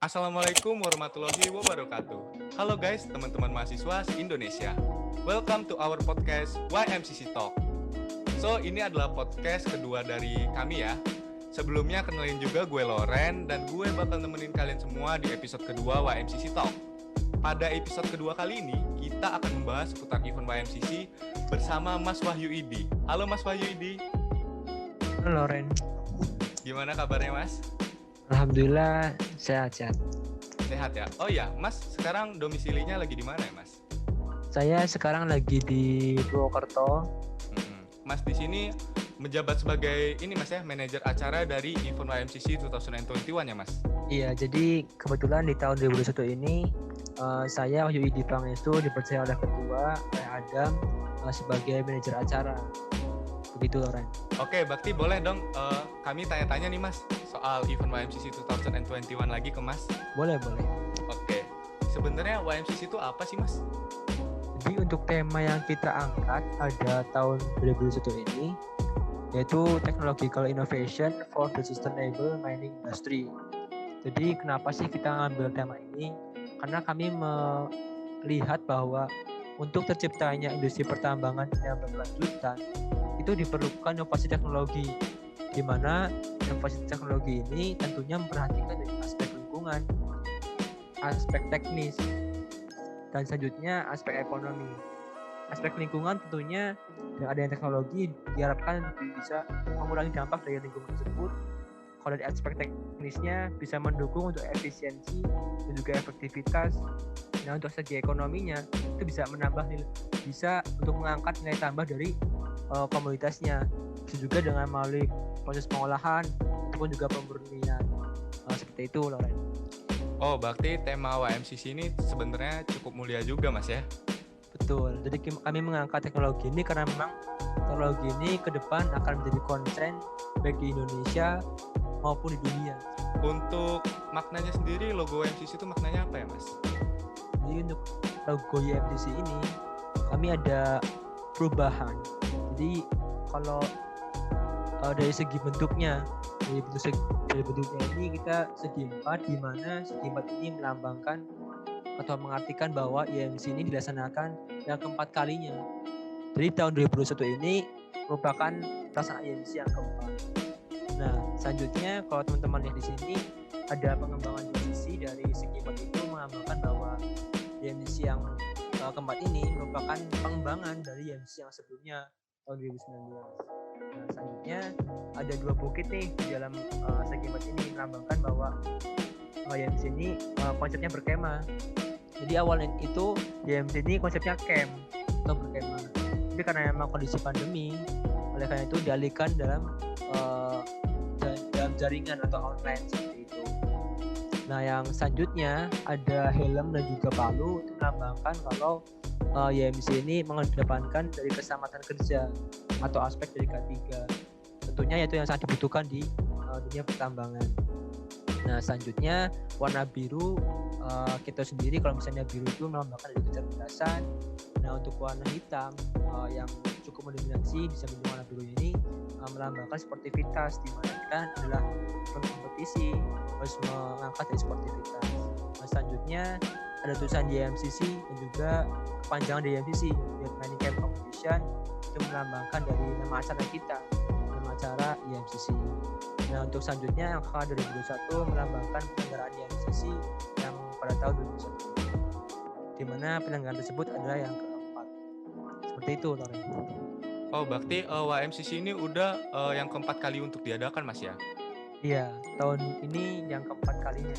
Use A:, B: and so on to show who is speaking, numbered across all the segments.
A: Assalamualaikum warahmatullahi wabarakatuh. Halo guys, teman-teman mahasiswa se-Indonesia. Welcome to our podcast YMCC Talk. So, ini adalah podcast kedua dari kami ya. Sebelumnya kenalin juga gue Loren dan gue bakal nemenin kalian semua di episode kedua YMCC Talk. Pada episode kedua kali ini, kita akan membahas seputar event YMCC bersama Mas Wahyu Idi. Halo Mas Wahyu Idi.
B: Halo Loren.
A: Gimana kabarnya Mas?
B: Alhamdulillah sehat.
A: Sehat ya? Oh iya, Mas sekarang domisilinya lagi di mana ya Mas?
B: Saya sekarang lagi di Purwokerto.
A: Mas di sini menjabat sebagai ini Mas ya, manajer acara dari event YMCC 2021 ya Mas?
B: Iya, jadi kebetulan di tahun 2021 ini saya Wahyu Idi Pangestu dipercaya oleh ketua Adam sebagai manajer acara. Begitu Loren.
A: Oke, Bakti boleh dong kami tanya-tanya nih Mas soal event YMCC 2021 lagi ke Mas.
B: Boleh.
A: Oke, sebenarnya YMCC itu apa sih Mas?
B: Jadi untuk tema yang kita angkat pada tahun 2021 ini yaitu Technological Innovation for the Sustainable Mining Industry. Jadi kenapa sih kita ngambil tema ini? Karena kami melihat bahwa untuk terciptanya industri pertambangan yang berkelanjutan itu diperlukan inovasi teknologi, di mana inovasi teknologi ini tentunya memperhatikan dari aspek lingkungan, aspek teknis, dan selanjutnya aspek ekonomi. Aspek lingkungan tentunya dengan adanya teknologi diharapkan bisa mengurangi dampak dari lingkungan tersebut. Kalau dari aspek teknisnya bisa mendukung untuk efisiensi dan juga efektivitas. Nah untuk segi ekonominya itu bisa untuk mengangkat nilai tambah dari komoditasnya. Bisa juga dengan melalui proses pengolahan ataupun juga pemurnian. Seperti itu Loren.
A: Oh, berarti tema YMCC ini sebenarnya cukup mulia juga Mas ya?
B: Betul, jadi kami mengangkat teknologi ini karena memang teknologi ini ke depan akan menjadi konsen baik di Indonesia maupun di dunia.
A: Untuk maknanya sendiri, logo YMCC itu maknanya apa ya Mas?
B: Jadi untuk logo YMCC ini kami ada perubahan. Jadi kalau dari segi bentuknya, dari bentuknya ini kita segi 4, di mana segi 4 ini melambangkan atau mengartikan bahwa YMCC ini dilaksanakan yang keempat kalinya. Jadi tahun 2021 ini merupakan pelaksanaan YMCC yang keempat. Nah, selanjutnya kalau teman-teman lihat di sini ada pengembangan YMCC dari segi 4 itu melambangkan bahwa YMCC yang keempat ini merupakan pengembangan dari YMCC yang sebelumnya tahun 2019. Nah, selanjutnya ada 2 bukit nih di dalam segi 4 ini melambangkan bahwa YMCC ini konsepnya berkemah. Jadi awalnya itu YMCC ini konsepnya camp atau berkemah. Tapi karena memang kondisi pandemi, oleh karena itu dialihkan dalam jaringan atau online seperti itu. Nah yang selanjutnya ada helm dan juga palu, itu melambangkan kalau YMCC ini mengedepankan dari keselamatan kerja atau aspek dari K3. Tentunya itu yang sangat dibutuhkan di dunia pertambangan. Nah selanjutnya warna biru, kita sendiri kalau misalnya biru itu melambangkan dari kecerdasan. Nah untuk warna hitam yang cukup mendominasi di samping warna biru ini melambangkan sportivitas, di mana kita adalah kompetisi harus mengangkat dari sportivitas. Nah selanjutnya ada tulisan YMCC dan juga kepanjangan dari YMCC, Youth Mining Camp Competition, itu melambangkan dari nama acara kita, nama acara YMCC. Nah untuk selanjutnya yang KK 2021 melambangkan penyelenggaraan YMCC yang pada tahun 2021, di mana penyelenggaraan tersebut adalah yang keempat. Seperti itu Loren.
A: Oh, berarti YMCC ini udah yang keempat kali untuk diadakan Mas ya?
B: Iya, tahun ini yang keempat kalinya.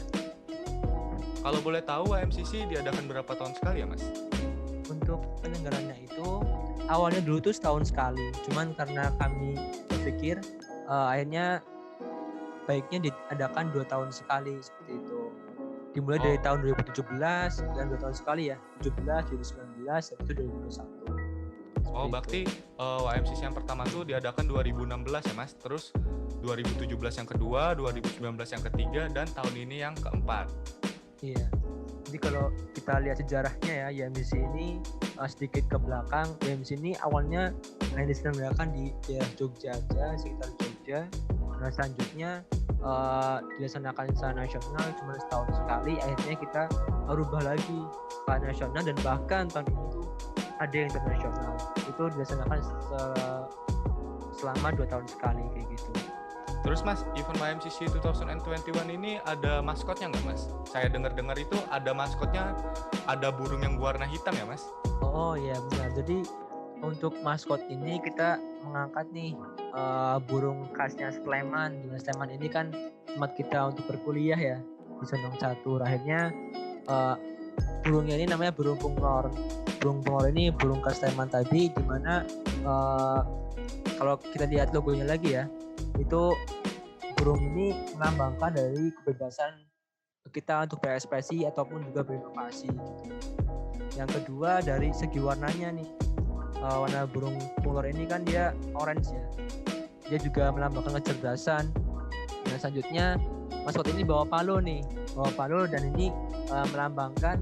A: Kalau boleh tahu YMCC diadakan berapa tahun sekali ya Mas?
B: Untuk penyelenggaranya itu awalnya dulu tuh setahun sekali, cuman karena kami berpikir akhirnya baiknya diadakan 2 tahun sekali seperti itu. Dimulai dari tahun 2017 dan 2 tahun sekali ya, 17, 2019, dan itu 2021.
A: Oh, berarti YMCC yang pertama tuh diadakan 2016 ya Mas, terus 2017 yang kedua, 2019 yang ketiga, dan tahun ini yang keempat.
B: Iya, jadi kalau kita lihat sejarahnya ya, YMCC ini sedikit ke belakang, YMCC ini awalnya hanya diselenggarakan di daerah Jogja aja, sekitar Jogja. Nah selanjutnya dilaksanakan secara nasional cuma setahun sekali, akhirnya kita rubah lagi ke nasional, dan bahkan tahun ini tuh ada yang internasional, itu dilaksanakan selama 2 tahun sekali kayak gitu.
A: Terus Mas, event YMCC 2021 ini ada maskotnya nggak Mas? Saya dengar-dengar itu ada maskotnya, ada burung yang berwarna hitam ya Mas?
B: Oh iya benar. Jadi untuk maskot ini kita mengangkat nih burung khasnya Sleman. Di Sleman ini kan tempat kita untuk berkuliah ya di Sondong Catur. Akhirnya burungnya ini namanya burung punglor. Burung punglor ini burung khas Sleman tadi, di mana kalau kita lihat logonya lagi ya, itu burung ini melambangkan dari kebebasan kita untuk berekspresi ataupun juga berinovasi gitu. Yang kedua dari segi warnanya nih, warna burung punglor ini kan dia orange ya, dia juga melambangkan kecerdasan. Nah selanjutnya maskot ini bawa palu dan ini melambangkan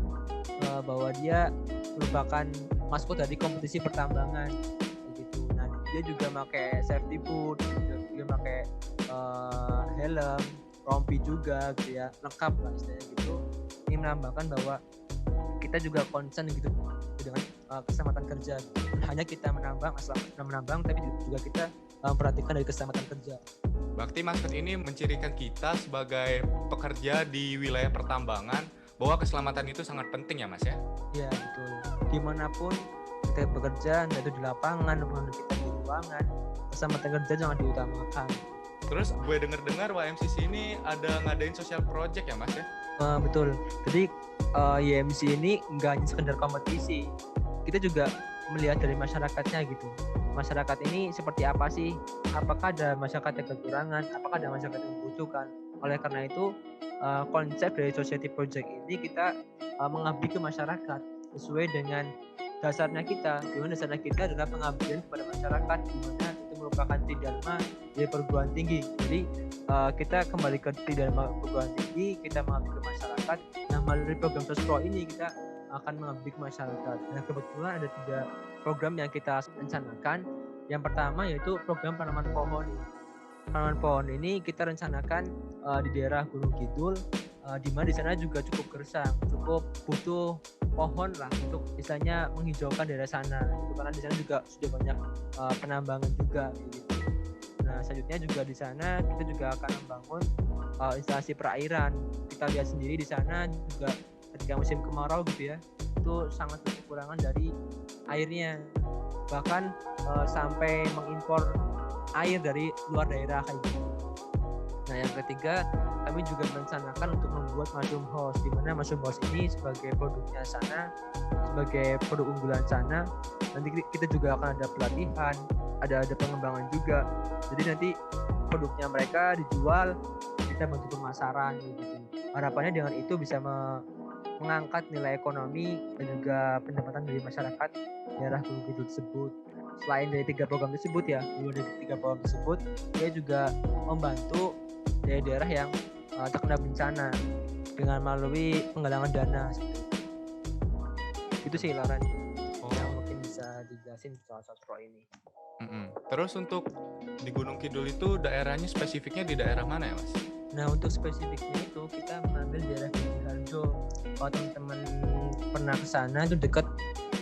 B: bahwa dia merupakan maskot dari kompetisi pertambangan gitu. Nah dia juga pakai safety boot, dia pakai helm, rompi juga gitu ya, lengkap lah istilahnya gitu. Ini melambangkan bahwa kita juga concern gitu dengan keselamatan kerja. Hanya kita menambang tapi juga kita memperhatikan dari keselamatan kerja.
A: Berarti maskot ini mencirikan kita sebagai pekerja di wilayah pertambangan bahwa keselamatan itu sangat penting ya Mas ya?
B: Iya betul. Dimanapun kita bekerja, entah itu di lapangan maupun kita di ruangan, keselamatan kerja jangan diutamakan.
A: Terus gue dengar YMCC ini ada ngadain social project ya Mas ya?
B: Betul. Jadi YMCC ini nggak hanya sekedar kompetisi, kita juga melihat dari masyarakatnya gitu. Masyarakat ini seperti apa sih? Apakah ada masyarakat yang kekurangan? Apakah ada masyarakat yang membutuhkan? Oleh karena itu konsep dari society project ini kita mengabdi ke masyarakat sesuai dengan dasarnya kita. Di mana dasarnya kita adalah pengabdian kepada masyarakat, di mana itu merupakan tridharma dari perguruan tinggi. Jadi kita kembali ke tridharma perguruan tinggi, kita mengabdi ke masyarakat. Nah melalui program Sospro ini kita akan mengabdi ke masyarakat. Nah kebetulan ada 3 program yang kita rencanakan. Yang pertama yaitu program penanaman pohon. Penanaman pohon ini kita rencanakan di daerah Gunung Kidul, di mana di sana juga cukup gersang, cukup butuh pohon lah untuk misalnya menghijaukan daerah sana. Itu karena di sana juga sudah banyak penambangan juga gitu. Nah selanjutnya juga di sana kita juga akan membangun instalasi perairan. Kita lihat sendiri di sana juga ketika musim kemarau gitu ya, itu sangat kekurangan dari airnya, bahkan sampai mengimpor air dari luar daerah kayak gitu. Nah yang ketiga, kami juga merencanakan untuk membuat mushroom house, di mana mushroom house ini sebagai produknya sana, sebagai produk unggulan sana. Nanti kita juga akan ada pelatihan, ada pengembangan juga. Jadi nanti produknya mereka dijual, kita bantu pemasaran gitu. Harapannya dengan itu bisa mengangkat nilai ekonomi dan juga pendapatan dari masyarakat daerah Gunung Kidul tersebut. Selain dari 3 program tersebut ya, dari 3 program tersebut, dia juga membantu daerah-daerah yang terkena bencana dengan melalui penggalangan dana. Itu sih Lauren yang mungkin bisa dijelasin soal Sospro ini.
A: Terus untuk di Gunung Kidul itu daerahnya spesifiknya di daerah mana ya Mas?
B: Nah untuk spesifiknya itu kita mengambil daerah Bejiharjo. Kalau teman-teman pernah ke sana itu dekat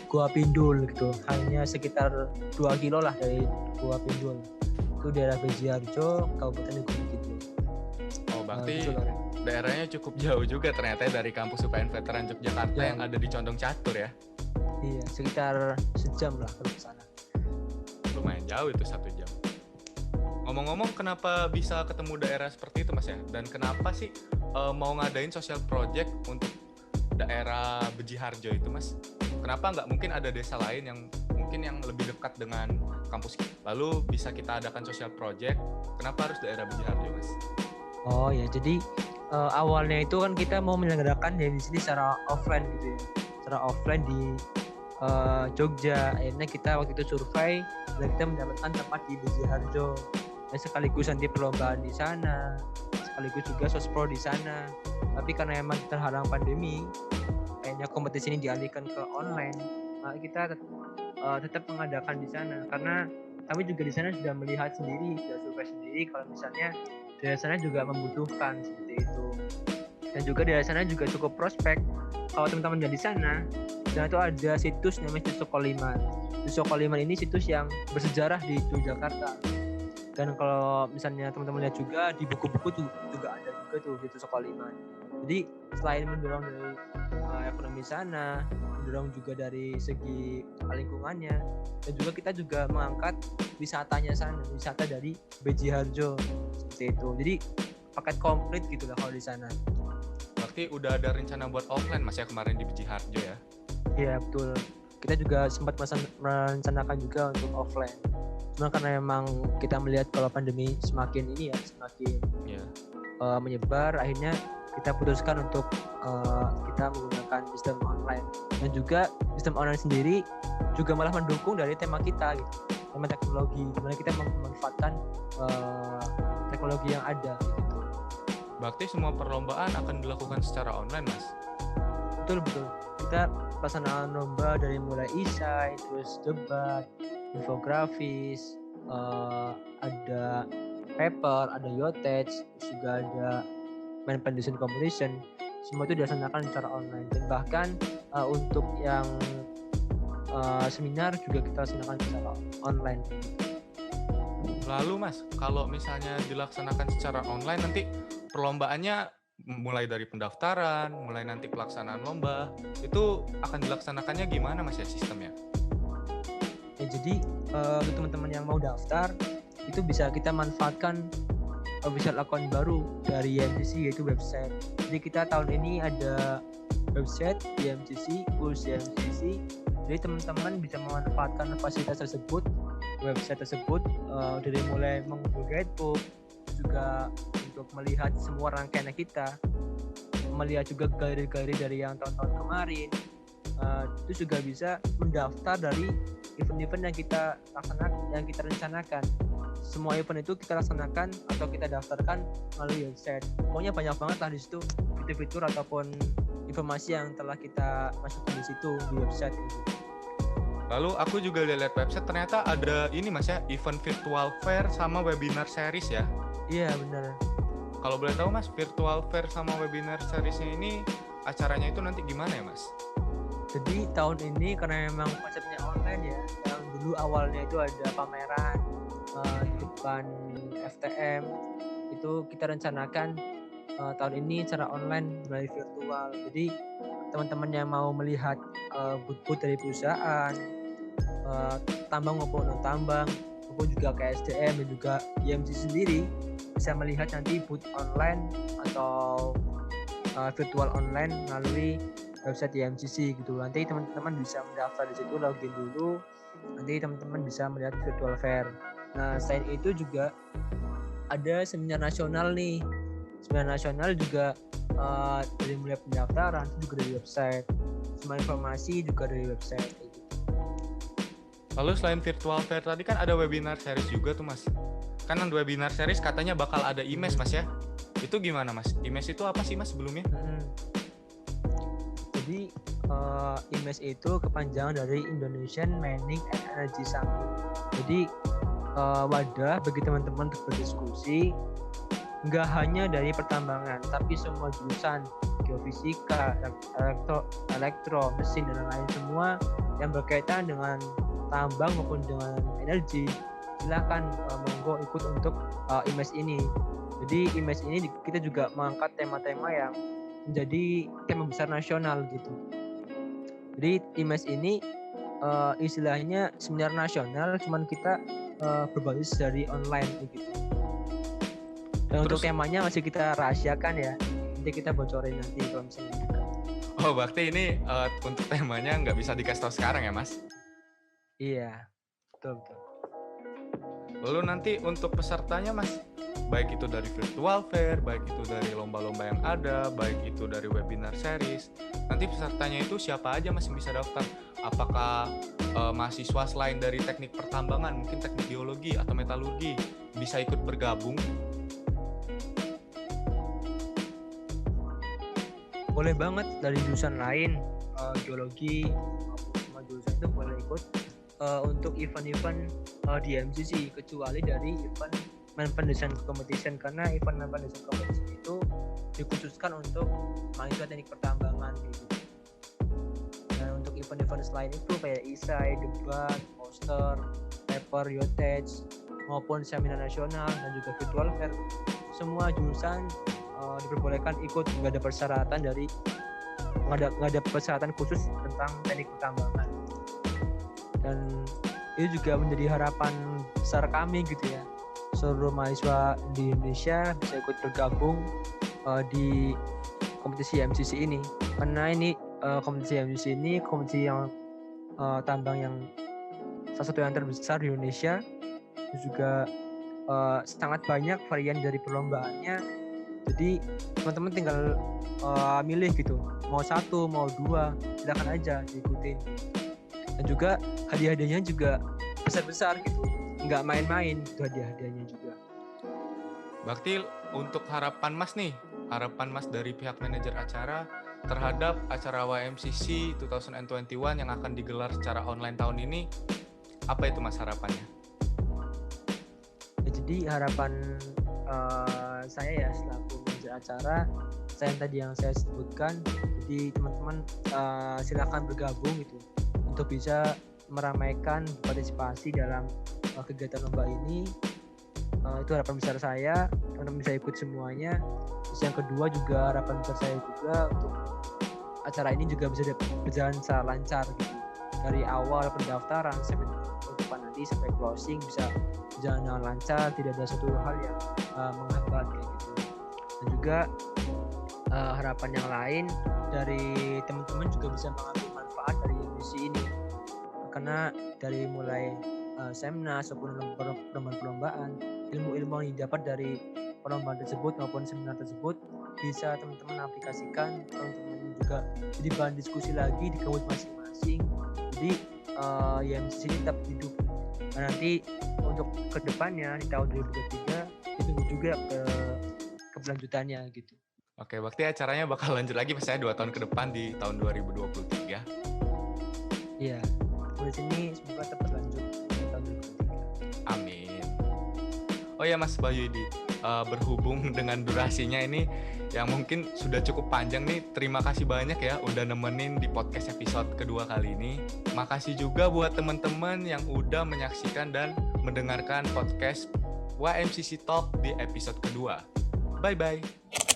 B: Gua Pindul gitu, hanya sekitar 2 kilo lah dari Gua Pindul. Itu daerah Bejiharjo, Kabupaten Gunung Kidul.
A: Oh berarti daerahnya cukup jauh juga ternyata dari kampus UPN Veteran Yogyakarta yang ada di Condong Catur ya?
B: Iya, sekitar sejam lah kalau ke sana.
A: Lumayan jauh itu 1 jam. Ngomong-ngomong, kenapa bisa ketemu daerah seperti itu Mas ya? Dan kenapa sih mau ngadain social project untuk daerah Bejiharjo itu Mas? Kenapa nggak mungkin ada desa lain yang mungkin yang lebih dekat dengan kampus kita, lalu bisa kita adakan social project? Kenapa harus daerah Bejiharjo Mas?
B: Oh ya, jadi awalnya itu kan kita mau menyelenggarakan ya di sini secara offline gitu ya, secara offline di Jogja. Akhirnya kita waktu itu survei dan kita mendapatkan tempat di Bejiharjo. Nah, sekaligus nanti perlombaan di sana, sekaligus juga Sospro di sana. Tapi karena emang terhalang pandemi, kayaknya kompetisi ini dialihkan ke online. Kita tetap mengadakan di sana karena kami juga di sana sudah melihat sendiri, sudah survei sendiri kalau misalnya daerah sana juga membutuhkan seperti itu. Dan juga daerah sana juga cukup prospek. Kalau teman-teman dari sana itu ada situs namanya situs Sokoliman. Situs Sokoliman ini situs yang bersejarah di Yogyakarta. Dan kalau misalnya teman-teman lihat juga di buku-buku juga ada juga tuh situs Sokoliman. Jadi selain mendorong dari ekonomi sana, mendorong juga dari segi lingkungannya, dan juga kita juga mengangkat wisatanya sana, wisata dari Beji Harjo seperti itu. Jadi paket komplit gitu lah kalau di sana.
A: Berarti udah ada rencana buat offline Mas ya kemarin di Beji Harjo ya?
B: Iya betul. Kita juga sempat merencanakan juga untuk offline. Cuma karena memang kita melihat kalau pandemi semakin menyebar, akhirnya kita putuskan untuk kita menggunakan sistem online. Dan juga sistem online sendiri juga malah mendukung dari tema kita gitu, tema teknologi, dimana kita memanfaatkan teknologi yang ada gitu.
A: Berarti semua perlombaan akan dilakukan secara online Mas?
B: Betul. Kita pelaksanaan lomba dari mulai isai, terus debat, infografis, ada paper, ada yotech, juga ada main presentation competition. Semua itu dilaksanakan secara online. Dan bahkan untuk yang seminar juga kita laksanakan secara online.
A: Lalu Mas, kalau misalnya dilaksanakan secara online nanti perlombaannya mulai dari pendaftaran, mulai nanti pelaksanaan lomba, itu akan dilaksanakannya gimana Mas ya sistemnya?
B: Ya, jadi untuk teman-teman yang mau daftar itu bisa kita manfaatkan official account baru dari YMCC, yaitu website. Jadi kita tahun ini ada website YMCC, kurs YMCC. Jadi teman-teman bisa memanfaatkan fasilitas tersebut, website tersebut, dari mulai mengunduh guidebook, juga untuk melihat semua rangkaian kita, melihat juga galeri-galeri dari yang tahun-tahun kemarin. Itu juga bisa mendaftar dari event-event yang kita laksanakan, yang kita rencanakan. Semua event itu kita laksanakan atau kita daftarkan melalui website. Pokoknya banyak banget lah di situ fitur-fitur ataupun informasi yang telah kita masukkan di situ di website itu.
A: Lalu aku juga lihat website ternyata ada ini Mas ya, event virtual fair sama webinar series ya?
B: Iya benar.
A: Kalau boleh tahu Mas, virtual fair sama webinar seriesnya ini acaranya itu nanti gimana ya Mas?
B: Jadi tahun ini karena memang konsepnya online ya, yang dulu awalnya itu ada pameran di depan FTM, itu kita rencanakan tahun ini secara online melalui virtual. Jadi teman-teman yang mau melihat booth-booth dari perusahaan, tambang maupun non-tambang, maupun juga KSDM dan juga YMC sendiri bisa melihat nanti booth online atau virtual online melalui website YMCC gitu. Nanti teman-teman bisa mendaftar di situ, login dulu. Nanti teman-teman bisa melihat virtual fair. Nah, selain itu juga ada seminar nasional nih. Seminar nasional juga dari mulai pendaftaran itu juga dari website. Semua informasi juga dari website.
A: Lalu selain virtual fair tadi kan ada webinar series juga tuh Mas. Kan webinar series katanya bakal ada IMES Mas ya. Itu gimana Mas? IMES itu apa sih Mas sebelumnya?
B: Jadi IMES itu kepanjangan dari Indonesian Mining and Energy Summit. Jadi wadah bagi teman-teman untuk berdiskusi nggak hanya dari pertambangan, tapi semua jurusan geofisika, elektro, mesin dan lain semua yang berkaitan dengan tambang maupun dengan energi, silakan monggo ikut untuk IMES ini. Jadi IMES ini kita juga mengangkat tema-tema yang menjadi tema besar nasional gitu. Jadi IMES ini istilahnya seminar nasional, cuman kita berbasis dari online gitu. Dan untuk temanya masih kita rahasiakan ya. Nanti kita bocorin nanti kalau misalnya.
A: Oh, berarti ini untuk temanya nggak bisa dikasih tahu sekarang ya Mas?
B: Iya, betul.
A: Lalu nanti untuk pesertanya Mas, baik itu dari virtual fair, baik itu dari lomba-lomba yang ada, baik itu dari webinar series, nanti pesertanya itu siapa aja Mas yang bisa daftar? Apakah mahasiswa selain dari teknik pertambangan, mungkin teknik geologi atau metalurgi bisa ikut bergabung?
B: Boleh banget dari jurusan lain, geologi maupun semua jurusan itu boleh ikut. untuk event-event di MCC, kecuali dari event Management Design Competition, karena event Management Design Competition itu dikhususkan untuk mahasiswa teknik pertambangan gitu. Dan untuk event-event selain itu kayak isai, debat, poster, paper, yottage, maupun seminar nasional dan juga virtual fair, semua jurusan diperbolehkan ikut. Nggak ada persyaratan khusus tentang teknik pertambangan. Dan itu juga menjadi harapan besar kami gitu ya, seluruh mahasiswa di Indonesia bisa ikut bergabung di kompetisi MCC ini, karena ini kompetisi MCC ini kompetisi yang tambang yang salah satu yang terbesar di Indonesia, juga sangat banyak varian dari perlombaannya. Jadi teman-teman tinggal milih gitu, mau 1, mau 2, silakan aja diikutin. Dan juga hadiah-hadiahnya juga besar-besar gitu, nggak main-main gitu hadiah-hadiahnya juga.
A: Berarti untuk harapan Mas dari pihak manajer acara terhadap acara YMCC 2021 yang akan digelar secara online tahun ini, apa itu Mas harapannya?
B: Ya, jadi harapan saya ya selaku manajer acara, yang saya sebutkan, jadi teman-teman silakan bergabung gitu untuk bisa meramaikan partisipasi dalam kegiatan lomba ini. Itu harapan besar saya, teman-teman bisa ikut semuanya. Terus yang kedua juga harapan besar saya juga untuk acara ini juga bisa berjalan secara lancar gitu. Dari awal pendaftaran sampai penutupan nanti sampai closing bisa berjalan dengan lancar, tidak ada satu hal yang menghambat kayak gitu. Dan juga harapan yang lain dari teman-teman juga bisa mengambil manfaat dari misi ini, karena dari mulai Semnas maupun perlombaan, ilmu-ilmu yang didapat dari perlombaan tersebut maupun seminar tersebut bisa teman-teman aplikasikan, teman-teman juga jadi bahan diskusi lagi di kampus masing-masing. Jadi YMCC ini tetap hidup. Nah, nanti untuk kedepannya di tahun 2023 ditunggu juga keberlanjutannya gitu.
A: Oke, berarti acaranya bakal lanjut lagi misalnya 2 tahun ke depan di tahun 2023.
B: Iya, di sini semoga tetap berlanjut di tahun 2023.
A: Amin. Oh ya Mas Bahyudi, berhubung dengan durasinya ini yang mungkin sudah cukup panjang nih, terima kasih banyak ya udah nemenin di podcast episode kedua kali ini. Makasih juga buat teman-teman yang udah menyaksikan dan mendengarkan podcast YMCC Talk di episode kedua. Bye-bye.